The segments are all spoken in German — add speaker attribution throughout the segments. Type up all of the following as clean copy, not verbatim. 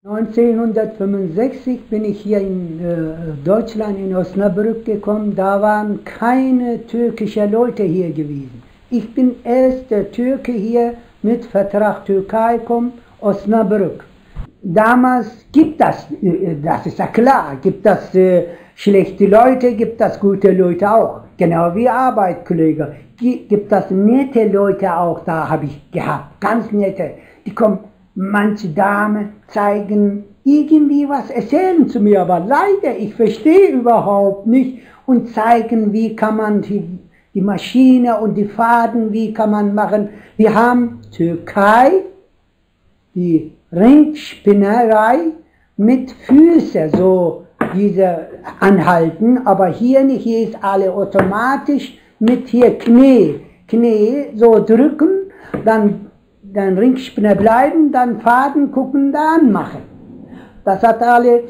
Speaker 1: 1965 bin ich hier in Deutschland, in Osnabrück gekommen. Da waren keine türkischen Leute hier gewesen. Ich bin erst der Türke hier mit Vertrag Türkei, kommt Osnabrück. Damals gibt das ist ja klar, gibt das schlechte Leute, gibt das gute Leute auch. Genau wie Arbeitskollegen. Gibt das nette Leute auch, da habe ich gehabt, ganz nette. Die kommen, manche Damen zeigen irgendwie was, erzählen zu mir, aber leider, ich verstehe überhaupt nicht und zeigen, wie kann man die Maschine und die Faden, wie kann man machen. Wir haben Türkei, die Ringspinnerei mit Füßen, so diese anhalten, aber hier nicht, hier ist alle automatisch mit hier Knie so drücken, dann Ringspinner bleiben, dann Faden gucken, dann machen. Das hat alle,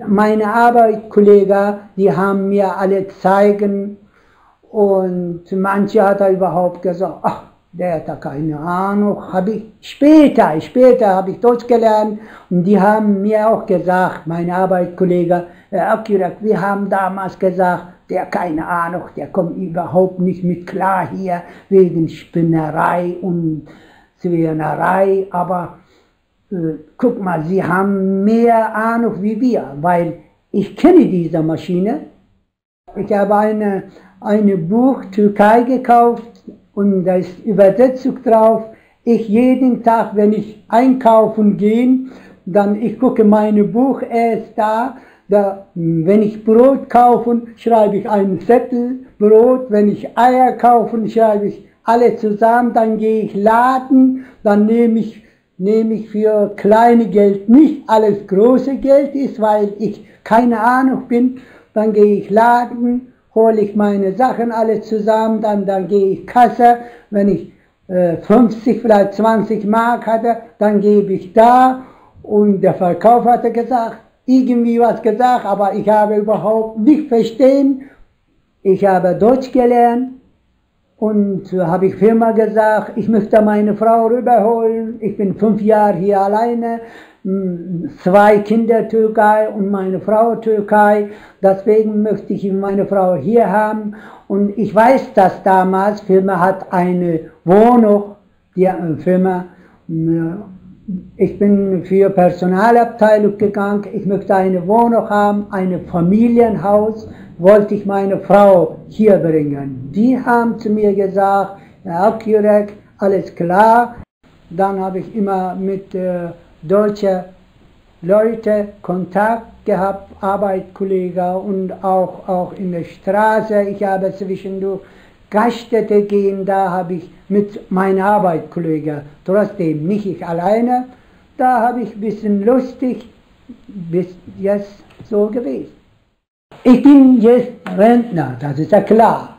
Speaker 1: meine Arbeitskollegen, die haben mir alle zeigen und manche hat er überhaupt gesagt, ach, der hat da keine Ahnung, später habe ich Deutsch gelernt und die haben mir auch gesagt, meine Arbeitskollegen, Herr Akirek, wir haben damals gesagt, der keine Ahnung, der kommt überhaupt nicht mit klar hier wegen Spinnerei und Zwirnerei, aber guck mal, sie haben mehr Ahnung wie wir, weil ich kenne diese Maschine. Ich habe eine Buch Türkei gekauft und da ist Übersetzung drauf. Ich jeden Tag, wenn ich einkaufen gehe, dann ich gucke meine Buch, er ist da. Wenn ich Brot kaufe, schreibe ich einen Zettel, Brot. Wenn ich Eier kaufe, schreibe ich alle zusammen. Dann gehe ich laden, dann nehme ich für kleine Geld nicht alles große Geld ist, weil ich keine Ahnung bin. Dann gehe ich laden, hole ich meine Sachen alle zusammen, dann gehe ich Kasse. Wenn ich 50, vielleicht 20 Mark hatte, dann gebe ich da und der Verkäufer hatte gesagt, irgendwie was gesagt, aber ich habe überhaupt nicht verstehen. Ich habe Deutsch gelernt und habe ich Firma gesagt, ich möchte meine Frau rüberholen. Ich bin 5 Jahre hier alleine, 2 Kinder Türkei und meine Frau Türkei. Deswegen möchte ich meine Frau hier haben. Und ich weiß, dass damals Firma hat eine Wohnung, die Firma. Ich bin für Personalabteilung gegangen, ich möchte eine Wohnung haben, ein Familienhaus, wollte ich meine Frau hier bringen. Die haben zu mir gesagt, Herr Akirek, alles klar. Dann habe ich immer mit deutschen Leuten Kontakt gehabt, Arbeitskollegen und auch in der Straße. Ich habe zwischendurch Gaststätte gehen, da habe ich mit meinen Arbeitskollegen, trotzdem nicht ich alleine, da habe ich ein bisschen lustig bis jetzt so gewesen. Ich bin jetzt Rentner, das ist ja klar.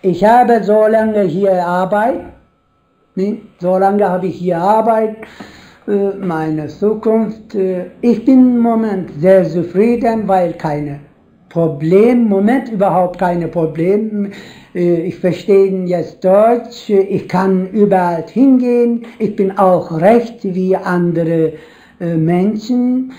Speaker 1: Ich habe so lange hier Arbeit, so lange habe ich hier Arbeit, meine Zukunft. Ich bin im Moment sehr zufrieden, weil überhaupt keine Probleme. Ich verstehe jetzt Deutsch, ich kann überall hingehen, ich bin auch recht wie andere Menschen.